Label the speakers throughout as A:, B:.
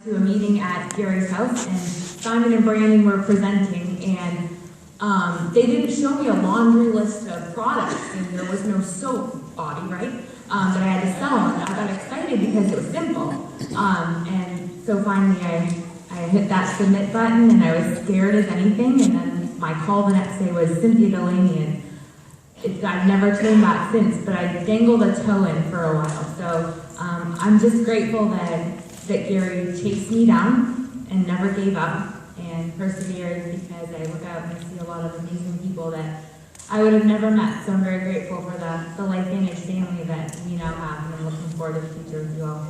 A: to a meeting at Gary's house, and Simon and Brandon were presenting, and they didn't show me a laundry list of products, and there was no soap body, right? That I had to sell them. I got excited because it was simple. And so finally I hit that submit button, and I was scared as anything, and then my call the next day was Cynthia Delaney, and I've never turned back since, but I dangled a toe in for a while. So I'm just grateful that Gary chased me down and never gave up and persevered, because I look out and I see a lot of amazing people that I would have never met. So I'm very grateful for the LifeVantage family that we now have, and I'm looking forward to the future with you all.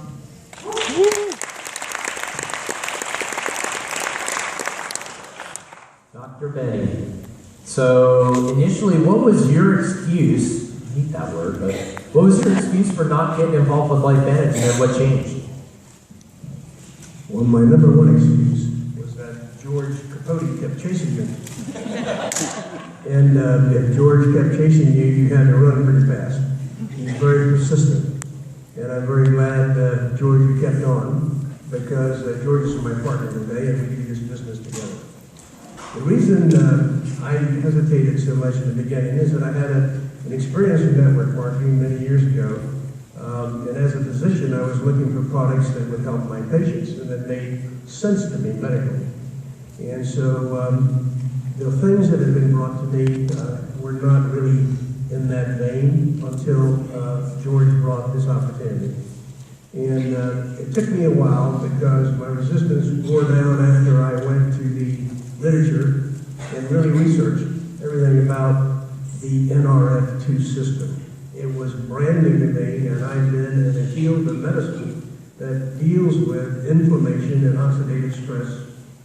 B: Dr. Benny. So initially, what was your excuse? I hate that word, but what was your excuse for not getting involved with LifeVantage, and then what changed?
C: Well, my number one excuse was that George Capote kept chasing me. And if George kept chasing you, you had to run pretty fast. He's very persistent. And I'm very glad, George, you kept on, because George is my partner today, and we do this business together. The reason I hesitated so much in the beginning is that I had an experience in network marketing many years ago. And as a physician, I was looking for products that would help my patients and that made sense to me medically. And so the things that had been brought to me were not really in that vein until George brought this opportunity. And it took me a while, because my resistance wore down after I went to the literature and really researched everything about the NRF2 system. It was brand new to me, and I've been in a field of medicine that deals with inflammation and oxidative stress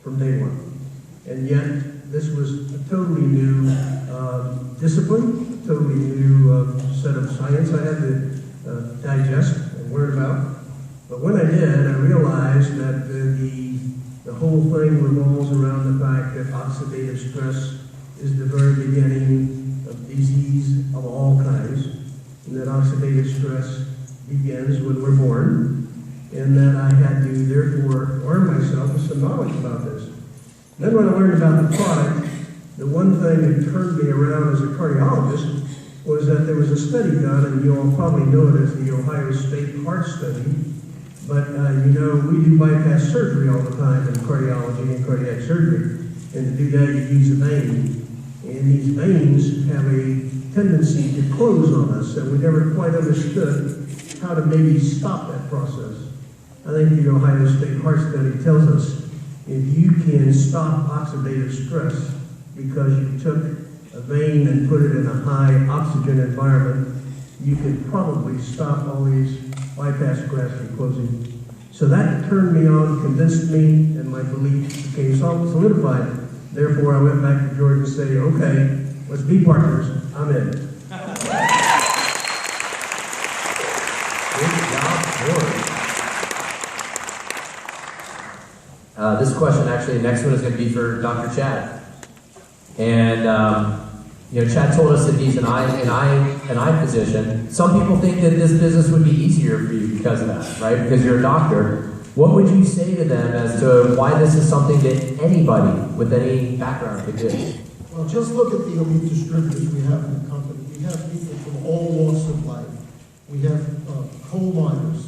C: from day one. And yet, this was a totally new discipline, a totally new set of science I had to digest and learn about. But when I did, I realized that the whole thing revolves around the fact that oxidative stress is the very beginning of disease of all kinds, and that oxidative stress begins when we're born, and that I had to therefore arm myself with some knowledge about this. Then when I learned about the product, the one thing that turned me around as a cardiologist was that there was a study done, and you all probably know it as the Ohio State Heart Study. But you know, we do bypass surgery all the time in cardiology and cardiac surgery. And to do that, you use a vein. And these veins have a tendency to close on us, and we never quite understood how to maybe stop that process. I think the Ohio State Heart Study tells us if you can stop oxidative stress because you took a vein and put it in a high oxygen environment, you could probably stop all these bypass grafts from closing. So that turned me on, convinced me, and my belief became solidified. Therefore, I went back to George and said, okay, let's be partners. I'm in.
B: Good job, George. This question, actually, the next one is going to be for Dr. Chad. And you know, Chad told us that he's an eye physician. Some people think that this business would be easier for you because of that, right? Because you're a doctor. What would you say to them as to why this is something that anybody with any background could do?
D: Well, just look at the elite distributors we have in the company. We have people from all walks of life. We have coal miners,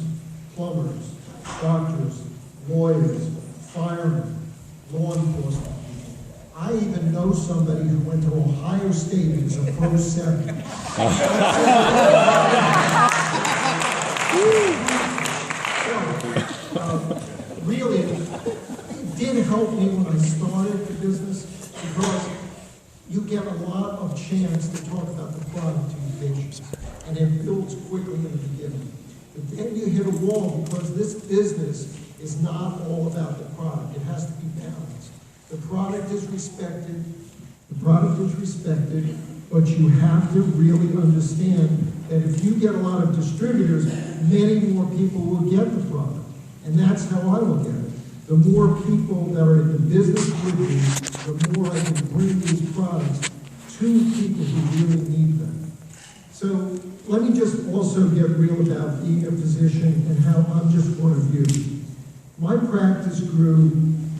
D: plumbers, doctors, lawyers, firemen, law enforcement. I even know somebody who went to Ohio State and is a pro 7. Really, it did help me when I started the business, because you get a lot of chance to talk about the product to your patients, and it builds quickly in the beginning. But then you hit a wall, because this business is not all about the product. It has to be balanced. The product is respected, but you have to really understand that if you get a lot of distributors, many more people will get the product. And that's how I look at it. The more people that are in the business with me, the more I can bring these products to people who really need them. So let me just also get real about being a physician and how I'm just one of you. My practice grew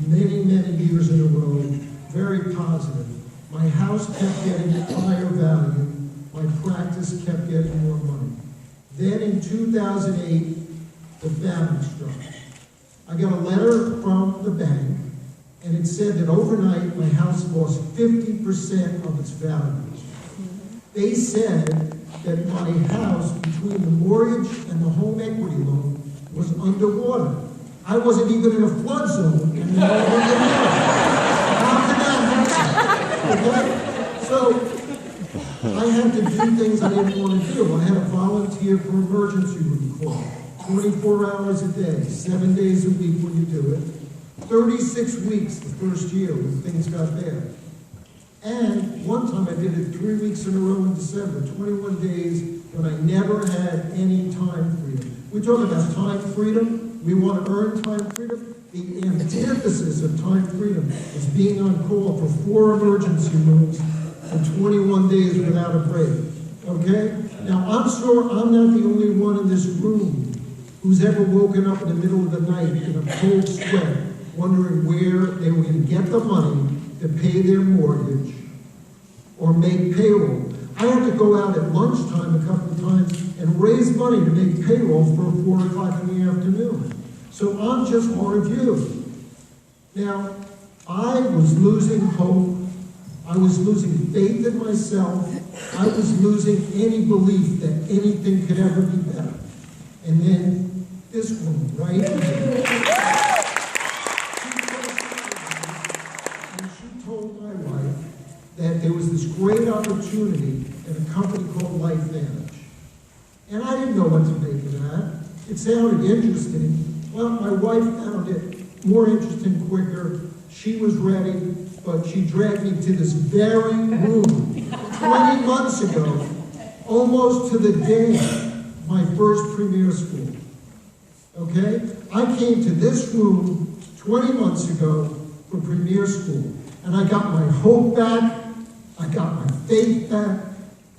D: many, many years in a row, very positive. My house kept getting higher value. My practice kept getting more money. Then in 2008, the famine struck. I got a letter from the bank, and it said that overnight my house lost 50% of its value. They said that my house, between the mortgage and the home equity loan, was underwater. I wasn't even in a flood zone, and they were underwater. How could that happen? Okay? So I had to do things I didn't want to do. I had to volunteer for emergency room call, 24 hours a day, 7 days a week when you do it. 36 weeks the first year when things got bad. And one time I did it 3 weeks in a row in December, 21 days when I never had any time freedom. We talk about time freedom. We want to earn time freedom. The antithesis of time freedom is being on call for 4 emergency rooms for 21 days without a break. Okay? Now, I'm sure I'm not the only one in this room who's ever woken up in the middle of the night in a cold sweat, wondering where they were going to get the money to pay their mortgage or make payroll. I had to go out at lunchtime a couple of times and raise money to make payroll for 4 o'clock in the afternoon. So I'm just one of you. Now, I was losing hope. I was losing faith in myself. I was losing any belief that anything could ever be better. And then this woman, right? And she told my wife that there was this great opportunity in a company called LifeVantage. And I didn't know what to make of that. It sounded interesting. Well, my wife found it more interesting quicker. She was ready, but she dragged me to this very room 20 months ago, almost to the day of my first premier school. Okay? I came to this room 20 months ago for premier school, and I got my hope back, I got my faith back,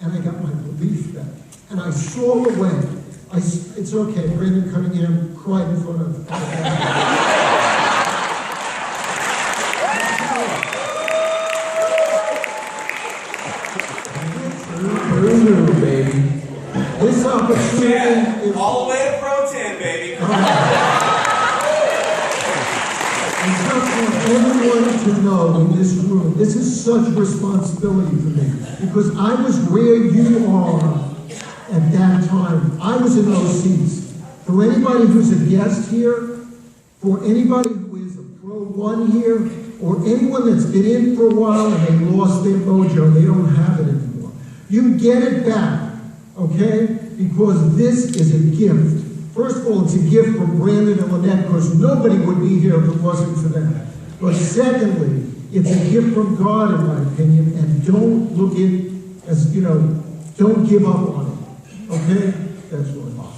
D: and I got my belief back. And I saw a way. It's okay, Brandon Cunningham cried in front of
B: baby.
C: this opportunity is
E: All the way to Pro 10, baby.
C: I just want everyone to know in this room, this is such responsibility for me, because I was where you are at that time. I was in those seats. For anybody who's a guest here, for anybody who is a Pro 1 here, or anyone that's been in for a while and they lost their mojo, they don't have it anymore. You get it back, okay? Because this is a gift. First of all, it's a gift from Brandon and Lynette, because nobody would be here if it wasn't for them. But secondly, it's a gift from God, in my opinion, and don't look at it as, don't give up on it, okay? That's what I'm awesome.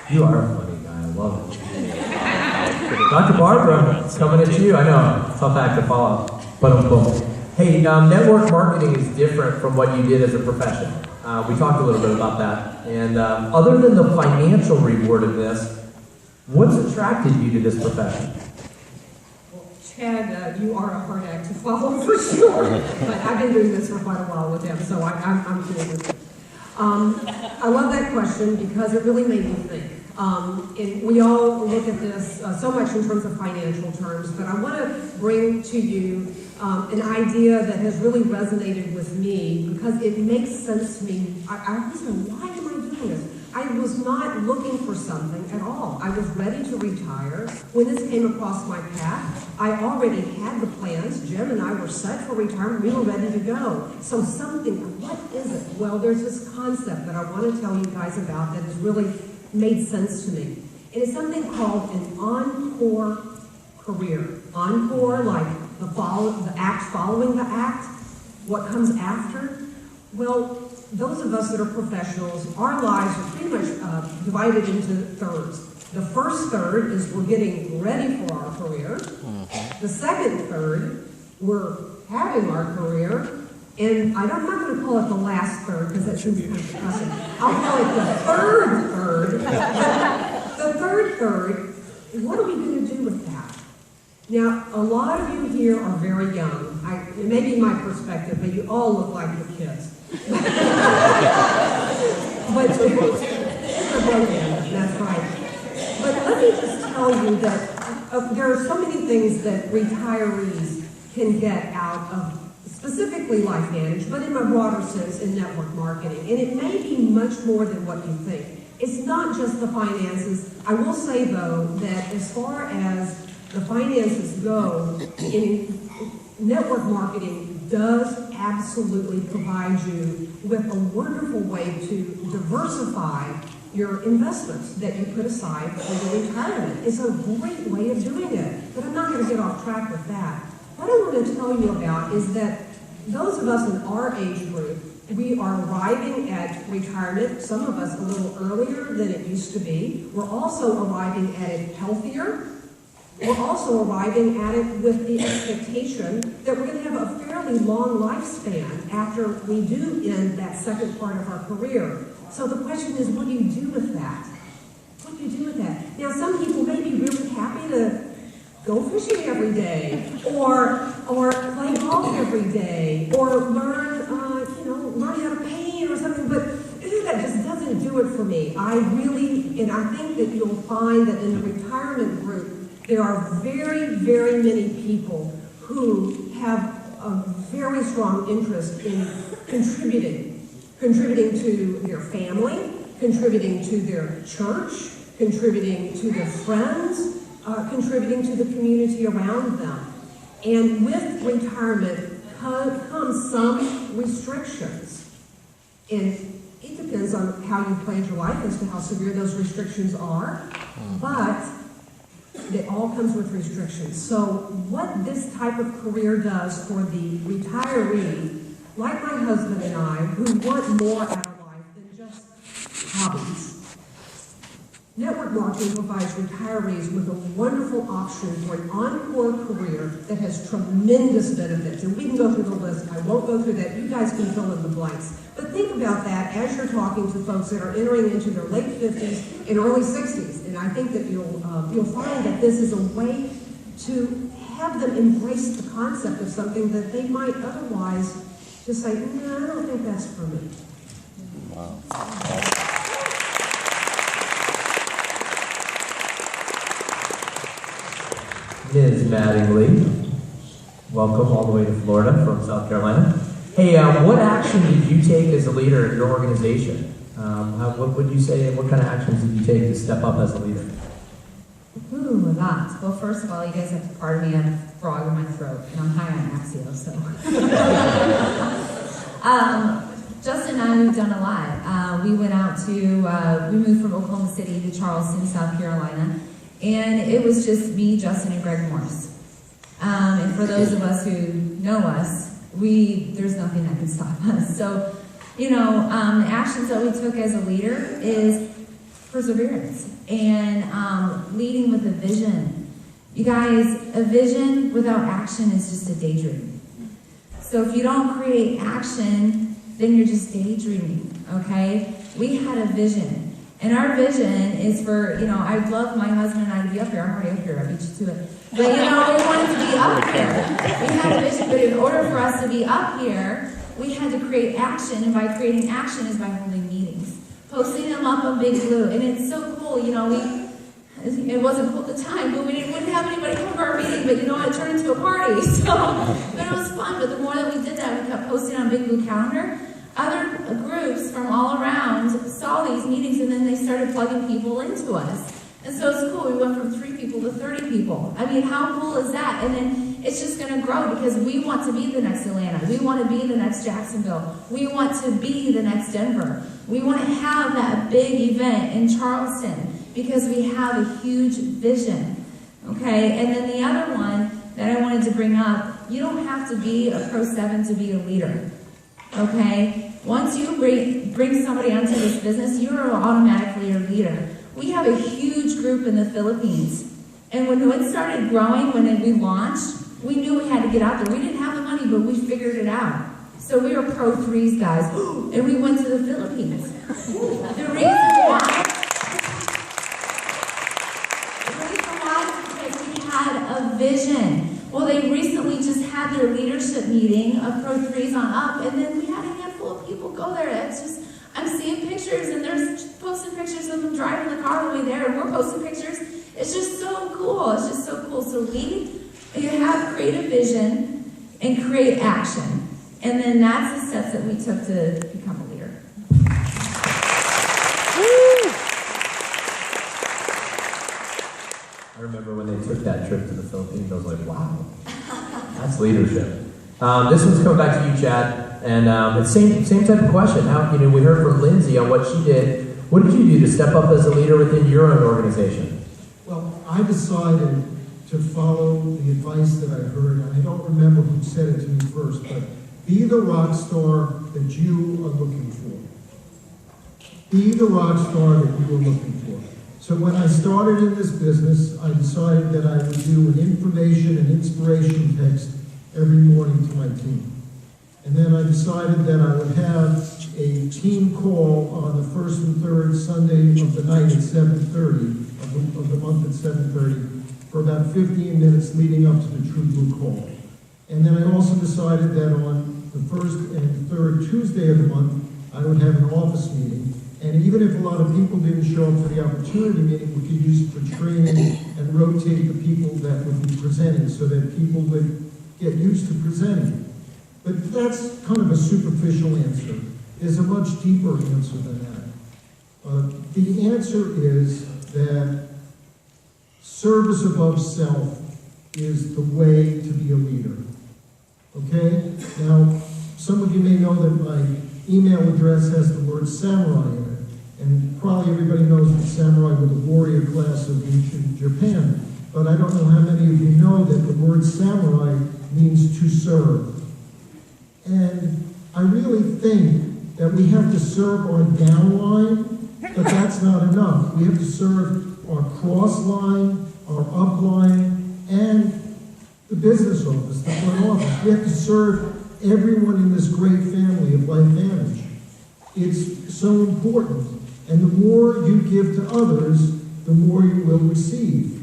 B: You are a funny guy. I love it. Dr. Barbara, it's coming at you. I know. Tough act to follow. But boom. Hey, network marketing is different from what you did as a profession. We talked a little bit about that. And other than the financial reward of this, what's attracted you to this profession?
A: Chad, you are a hard act to follow for sure. But I've been doing this for quite a while with him, so I'm cool with it. I love that question because it really made me think. And we all look at this so much in terms of financial terms, but I want to bring to you an idea that has really resonated with me because it makes sense to me. I was like, why am I doing this? I was not looking for something at all. I was ready to retire. When this came across my path, I already had the plans. Jim and I were set for retirement. We were ready to go. So what is it? Well, there's this concept that I want to tell you guys about that has really made sense to me. It is something called an encore career. Encore, like the act following the act. What comes after? Well, those of us that are professionals, our lives are pretty much divided into thirds. The first third is we're getting ready for our career. The second third, we're having our career.
F: And I'm not going to call it the last third because that seems kind of depressing. I'll call it the third. The third, what are we going to do with that? Now, a lot of you here are very young. It may be my perspective, but you all look like your kids. But that's right. But let me just tell you that there are so many things that retirees can get out of specifically LifeVantage, but in a broader sense in network marketing. And it may be much more than what you think. It's not just the finances. I will say, though, that as far as the finances go, network marketing does absolutely provide you with a wonderful way to diversify your investments that you put aside for your retirement. It's a great way of doing it, but I'm not going to get off track with that. What I want to tell you about is that those of us in our age group, we are arriving at retirement, some of us a little earlier than it used to be. We're also arriving at it healthier. We're also arriving at it with the expectation that we're going to have a fairly long lifespan after we do end that second part of our career. So the question is, what do you do with that? What do you do with that? Now, some people may be really happy to go fishing every day, or play golf every day, or learn how to paint or something, but that just doesn't do it for me. I think that you'll find that in the retirement group, there are very, very many people who have a very strong interest in contributing to their family, contributing to their church, contributing to their friends, contributing to the community around them. And with retirement comes some restrictions. And it depends on how you planned your life as to how severe those restrictions are, but it all comes with restrictions. So what this type of career does for the retiree, like my husband and I, who want more out of life than just hobbies, network marketing provides retirees with a wonderful option for an encore career that has tremendous benefits. And we can go through the list. I won't go through that. You guys can fill in the blanks. But think about that as you're talking to folks that are entering into their late 50s and early 60s. And I think that you'll find that this is a way to have them embrace the concept of something that they might otherwise just say, no, I don't think that's for me.
G: Wow.
B: Ms. Mattingly, welcome all the way to Florida from South Carolina. Hey, what action did you take as a leader in your organization? What would you say, and what kind of actions did you take to step up as a leader?
A: Ooh, lots. Well, first of all, you guys have to pardon me, I have a frog in my throat, and I'm high on Axio, so. Justin and I, we've done a lot. We went out to, we moved from Oklahoma City to Charleston, South Carolina, and it was just me, Justin, and Greg Morris. And for those of us who know us, there's nothing that can stop us. So, the actions that we took as a leader is perseverance and leading with a vision. You guys, a vision without action is just a daydream. So if you don't create action, then you're just daydreaming, okay? We had a vision. And our vision is for, I'd love my husband and I to be up here. I'm already up here, I beat you to it. But, we wanted to be up here. We had a vision, but in order for us to be up here, we had to create action. And by creating action is by holding meetings. Posting them up on Big Blue. And it's so cool, it wasn't cool at the time, but we wouldn't have anybody come to our meeting, but it turned into a party. So, but it was fun. But the more that we did that, we kept posting on Big Blue Calendar. Other groups from all around saw these meetings, and then they started plugging people into us. And so it's cool. We went from 3 people to 30 people. I mean, how cool is that? And then it's just going to grow because we want to be the next Atlanta. We want to be the next Jacksonville. We want to be the next Denver. We want to have that big event in Charleston because we have a huge vision. Okay? And then the other one that I wanted to bring up, you don't have to be a Pro 7 to be a leader. Okay? Once you bring somebody onto this business, you're automatically a leader. We have a huge group in the Philippines. And when it started growing, when we launched, we knew we had to get out there. We didn't have the money, but we figured it out. So we were Pro 3s, guys, and we went to the Philippines. The reason why is because we had a vision. Well, they recently just had their leadership meeting of Pro 3s on up, and then we had a handful of people go there. It's just, I'm seeing pictures, and they're posting pictures of them driving the car all the way there, and we're posting pictures. It's just so cool. It's just so cool. So you have creative vision and create action. And then that's the steps that we took to become a leader.
B: I remember when they took that trip to the Philippines, I was like, wow, that's leadership. This one's coming back to you, Chad, and it's same type of question. How, we heard from Lindsay on what she did. What did you do to step up as a leader within your own organization?
D: Well, I decided to follow the advice that I heard, and I don't remember who said it to me first, but be the rock star that you are looking for. Be the rock star that you are looking for. So when I started in this business, I decided that I would do an information and inspiration text every morning to my team. And then I decided that I would have a team call on the first and third Sunday of the night at 7:30, of the month at 7:30, for about 15 minutes leading up to the True Blue call. And then I also decided that on the first and third Tuesday of the month, I would have an office meeting. And even if a lot of people didn't show up for the opportunity meeting, we could use it for training and rotate the people that would be presenting so that people would get used to presenting. But that's kind of a superficial answer. There's a much deeper answer than that. The answer is that service above self is the way to be a leader. Okay? Now, some of you may know that my email address has the word samurai in it. And probably everybody knows that samurai were the warrior class of ancient Japan. But I don't know how many of you know that the word samurai means to serve. And I really think that we have to serve our downline, but that's not enough. We have to serve our cross line, our upline, and the business office, the front office. We have to serve everyone in this great family of LifeVantage. It's so important. And the more you give to others, the more you will receive.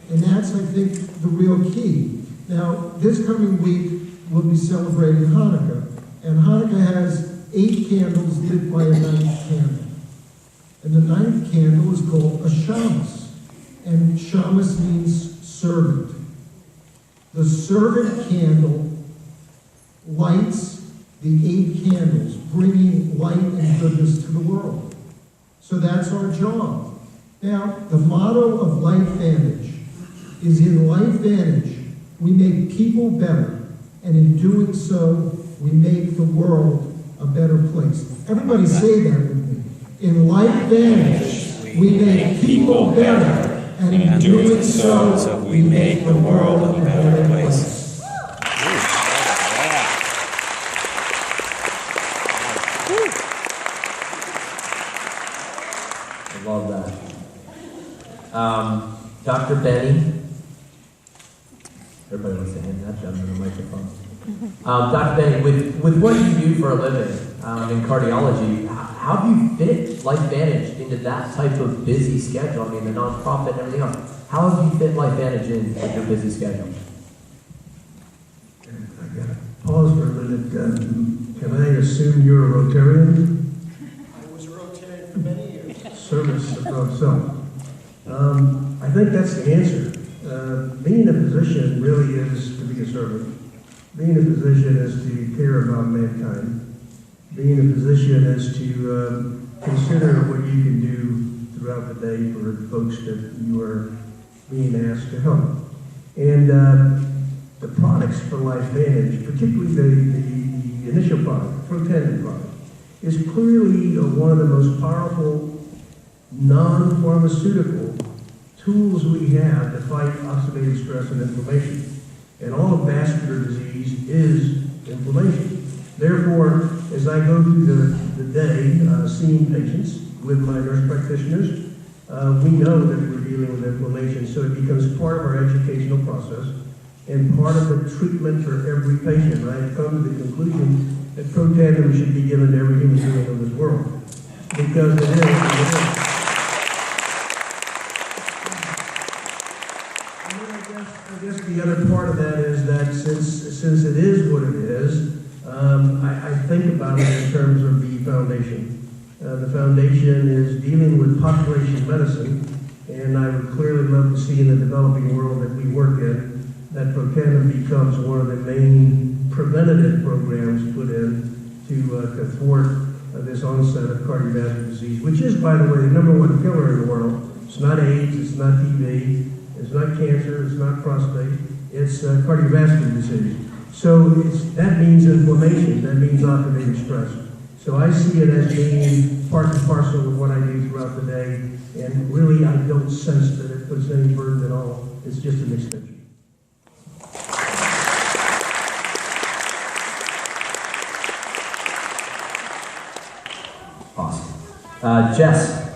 D: And that's, I think, the real key. Now, this coming week, we'll be celebrating Hanukkah. And Hanukkah has 8 candles lit by a 9th candle. And the 9th candle is called a Shamus. And Shamus means servant. The servant candle lights the 8 candles, bringing light and goodness to the world. So that's our job. Now, the motto of LifeVantage is in LifeVantage, we make people better, and in doing so, we make the world a better place. Everybody say that with me. In LifeVantage, we make people better, and in doing so, we make the world a better place.
B: I love that. Dr. Benny. Everybody wants to hand that down to the microphone. Dr. Benny, with what you do for a living in cardiology, how do you fit LifeVantage into that type of busy schedule? I mean, the nonprofit and everything else. How have you fit LifeVantage in with your busy schedule?
C: I got to pause for a minute. Can I assume you're a Rotarian?
D: I was a Rotarian for many years.
C: Service above self. I think that's the answer. Being in a position really is to be a servant. Being in a position is to care about mankind. Being in a position is to consider what you can do throughout the day for the folks that you are being asked to help. And the products for LifeVantage, particularly the initial product, the Pro-10 product, is clearly one of the most powerful non-pharmaceutical tools we have to fight oxidative stress and inflammation. And all of vascular disease is inflammation. Therefore, as I go through the day seeing patients with my nurse practitioners, we know that we're dealing with inflammation, so it becomes part of our educational process and part of the treatment for every patient. I've come to the conclusion that Protandim should be given to every human being in this world. Because it is. And then I guess the other part of that is that since it is what it is, I think about it in terms of the foundation. The foundation is dealing with population medicine, and I would clearly love to see in the developing world that we work in, that Protandim becomes one of the main preventative programs put in to thwart this onset of cardiovascular disease, which is, by the way, the #1 killer in the world. It's not AIDS, it's not TB, it's not cancer, it's not prostate, it's cardiovascular disease. So that means inflammation, that means oxidative stress. So I see it as being part and parcel of what I do throughout the day, and really I don't sense that it puts any burden at all. It's just an extension.
B: Awesome. Jess.